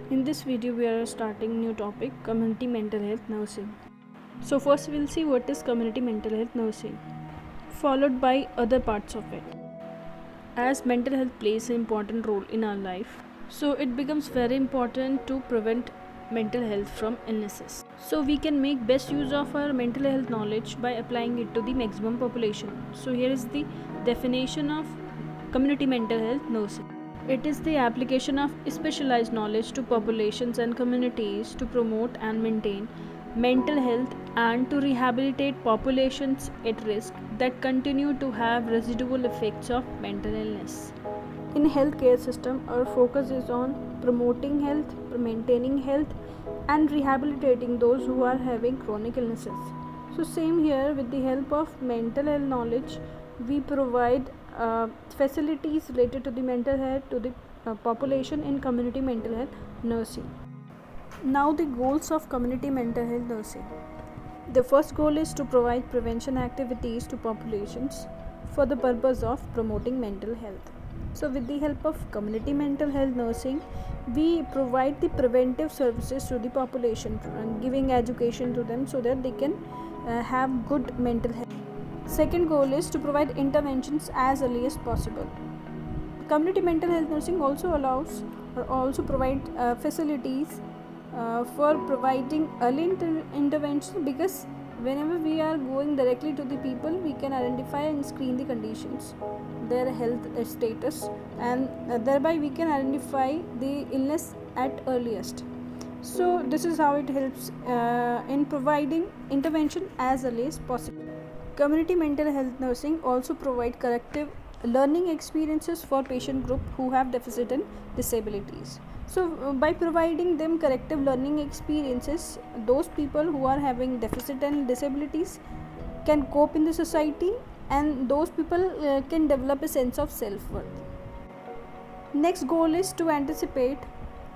In this video we are starting new topic, community mental health nursing. So first we'll see what is community mental health nursing, followed by other parts of it. As mental health plays an important role in our life, so it becomes very important to prevent mental health from illnesses. So we can make best use of our mental health knowledge by applying it to the maximum population. So here is the definition of community mental health nursing. It is the application of specialized knowledge to populations and communities to promote and maintain mental health and to rehabilitate populations at risk that continue to have residual effects of mental illness. In healthcare system, our focus is on promoting health, maintaining health, and rehabilitating those who are having chronic illnesses. So same here, with the help of mental health knowledge, we provide facilities related to the mental health to the population in community mental health nursing. Now the goals of community mental health nursing. The first goal is to provide prevention activities to populations for the purpose of promoting mental health. So with the help of community mental health nursing, we provide the preventive services to the population, giving education to them so that they can have good mental health. Second goal is to provide interventions as early as possible. Community mental health nursing also allows or also provide facilities for providing early intervention, because whenever we are going directly to the people, we can identify and screen the conditions, their health status, and thereby we can identify the illness at earliest. So this is how it helps in providing intervention as early as possible. Community mental health nursing also provide corrective learning experiences for patient group who have deficit and disabilities. So by providing them corrective learning experiences, those people who are having deficit and disabilities can cope in the society, and those people can develop a sense of self-worth. Next goal is to anticipate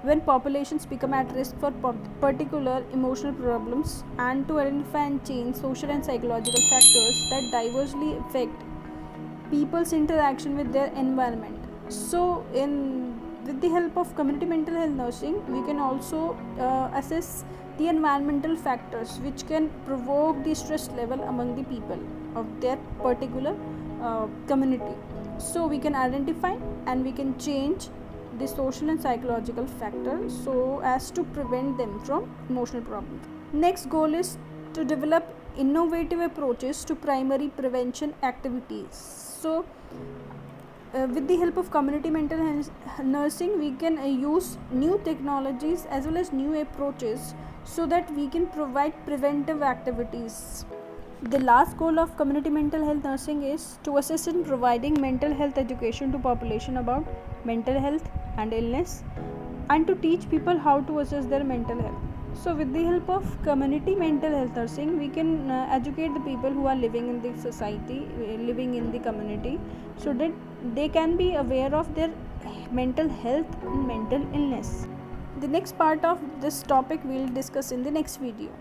when populations become at risk for particular emotional problems, and to identify and change social and psychological factors that diversely affect people's interaction with their environment. So with the help of community mental health nursing, we can also assess the environmental factors which can provoke the stress level among the people of their particular community. So we can identify and we can change the social and psychological factors so as to prevent them from emotional problems. Next goal is to develop innovative approaches to primary prevention activities. So with the help of community mental health nursing, we can use new technologies as well as new approaches so that we can provide preventive activities. The last goal of community mental health nursing is to assist in providing mental health education to population about mental health and illness, and to teach people how to assess their mental health. So with the help of community mental health nursing, we can educate the people who are living in the society, living in the community, so that they can be aware of their mental health and mental illness. The next part of this topic we will discuss in the next video.